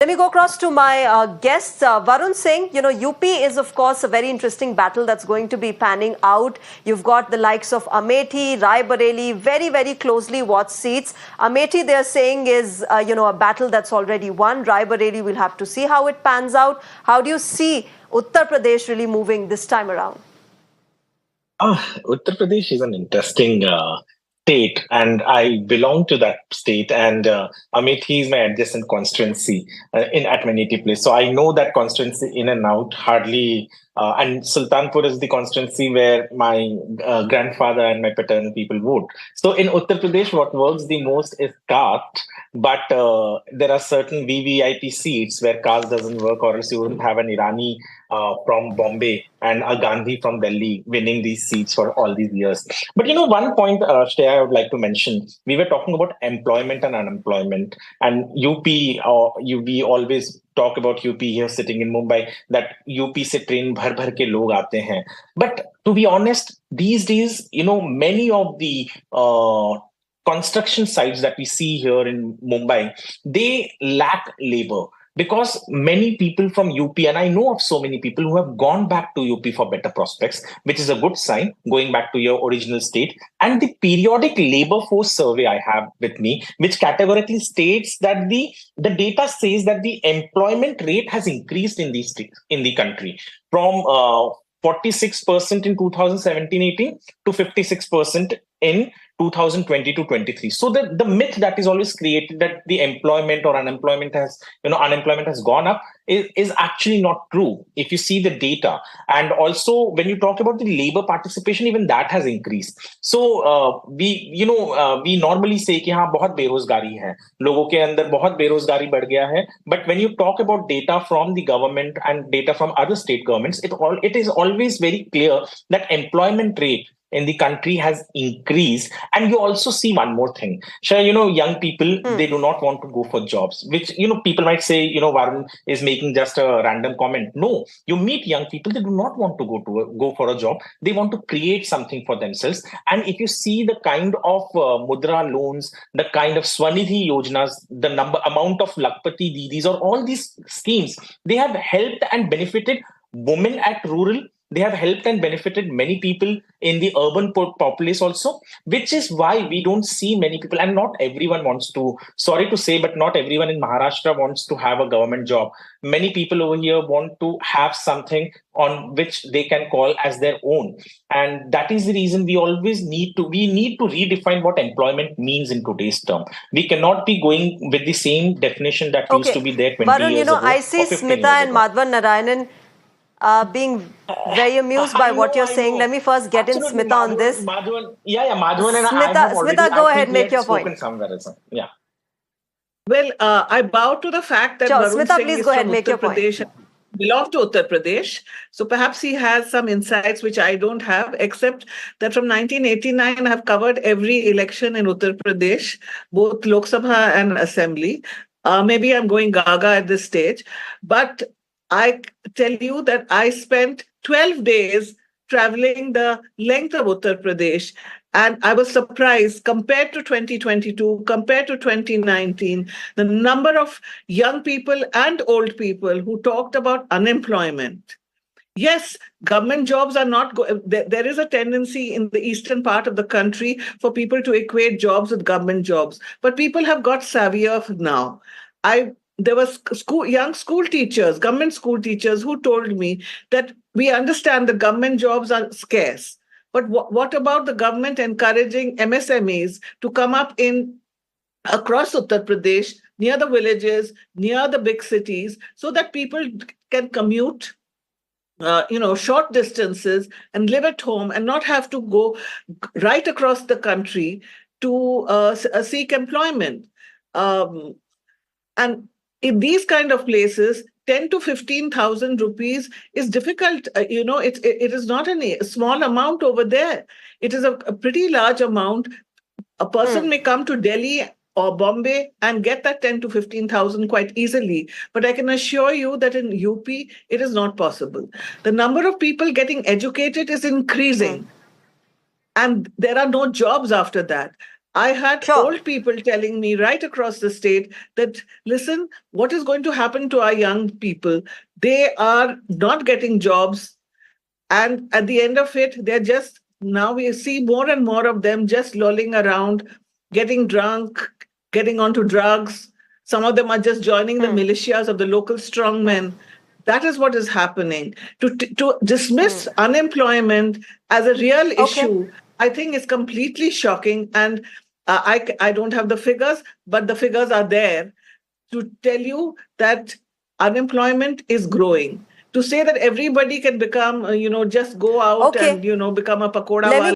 Let me go across to my guests. Varun Singh, UP is, of course, a very interesting battle that's going to be panning out. You've got the likes of Amethi, Rai Bareli, very, very closely watched seats. Amethi, they're saying, is, a battle that's already won. Rai Bareli, we'll have to see how it pans out. How do you see Uttar Pradesh really moving this time around? Uttar Pradesh is an interesting state, and I belong to that state. And Amethi is my adjacent constituency in at Maniti place, so I know that constituency in and out. Hardly, and Sultanpur is the constituency where my grandfather and my paternal people vote. So in Uttar Pradesh, what works the most is caste, but there are certain VVIP seats where caste doesn't work, or else you wouldn't have an Irani from Bombay and a Gandhi from Delhi winning these seats for all these years. But one point, Shreya, I would like to mention. We were talking about employment and unemployment, and UP, we always talk about UP here sitting in Mumbai, that UP se train bhar bhar ke log aate hain. But to be honest, these days, many of the construction sites that we see here in Mumbai, they lack labor. Because many people from UP, and I know of so many people who have gone back to UP for better prospects, which is a good sign, going back to your original state. And the periodic labor force survey I have with me, which categorically states that the data says that the employment rate has increased in the country from 46% in 2017-18 to 56% in 2020 to 23. So the myth that is always created that the employment or unemployment has gone up is actually not true if you see the data. And also when you talk about the labor participation, even that has increased. So we normally say कि हाँ बहुत बेरोजगारी है, लोगों के अंदर बहुत बेरोजगारी बढ़ गया है. But when you talk about data from the government and data from other state governments, it is always very clear that employment rate in the country has increased. And you also see one more thing. Shreya, young people, they do not want to go for jobs, which, people might say, Varun is making just a random comment. No, you meet young people, they do not want to go for a job. They want to create something for themselves. And if you see the kind of mudra loans, the kind of Swanidhi Yojanas, the amount of Lakpati Didis, or all these schemes, they have helped and benefited women at rural. They have helped and benefited many people in the urban populace also, which is why we don't see many people, and not everyone wants to, sorry to say, but not everyone in Maharashtra wants to have a government job. Many people over here want to have something on which they can call as their own. And that is the reason we need to redefine what employment means in today's term. We cannot be going with the same definition that used to be there 20 Varun, years ago. I see Smita and Madhavan Narayanan being very amused by what you're saying. Let me first get in Smita on this. Madhavan and Smita, go ahead, make your point. Yeah. Well, I bow to the fact that Varun Smita, Singh please is go ahead, from make Uttar your point. Pradesh, belongs to Uttar Pradesh. So perhaps he has some insights which I don't have, except that from 1989, I've covered every election in Uttar Pradesh, both Lok Sabha and Assembly. Maybe I'm going gaga at this stage, but I tell you that I spent 12 days traveling the length of Uttar Pradesh, and I was surprised compared to 2022, compared to 2019, the number of young people and old people who talked about unemployment. Yes, government jobs are not there is a tendency in the eastern part of the country for people to equate jobs with government jobs, but people have got savvier now. There was young school teachers, government school teachers, who told me that we understand the government jobs are scarce, but what about the government encouraging MSMEs to come up across Uttar Pradesh, near the villages, near the big cities, so that people can commute short distances and live at home and not have to go right across the country to seek employment. And in these kind of places, 10 to 15,000 rupees is difficult. It is not a small amount over there. It is a pretty large amount. A person may come to Delhi or Bombay and get that 10 to 15,000 quite easily. But I can assure you that in UP, it is not possible. The number of people getting educated is increasing. And there are no jobs after that. I had Sure. old people telling me right across the state that, listen, what is going to happen to our young people? They are not getting jobs. And at the end of it, they're just, now we see more and more of them just lolling around, getting drunk, getting onto drugs. Some of them are just joining the militias of the local strongmen. That is what is happening. To dismiss unemployment as a real Okay. issue, I think is completely shocking. And I don't have the figures, but the figures are there to tell you that unemployment is growing. To say that everybody can become, just go out Okay. and, become a pakoda Let me wala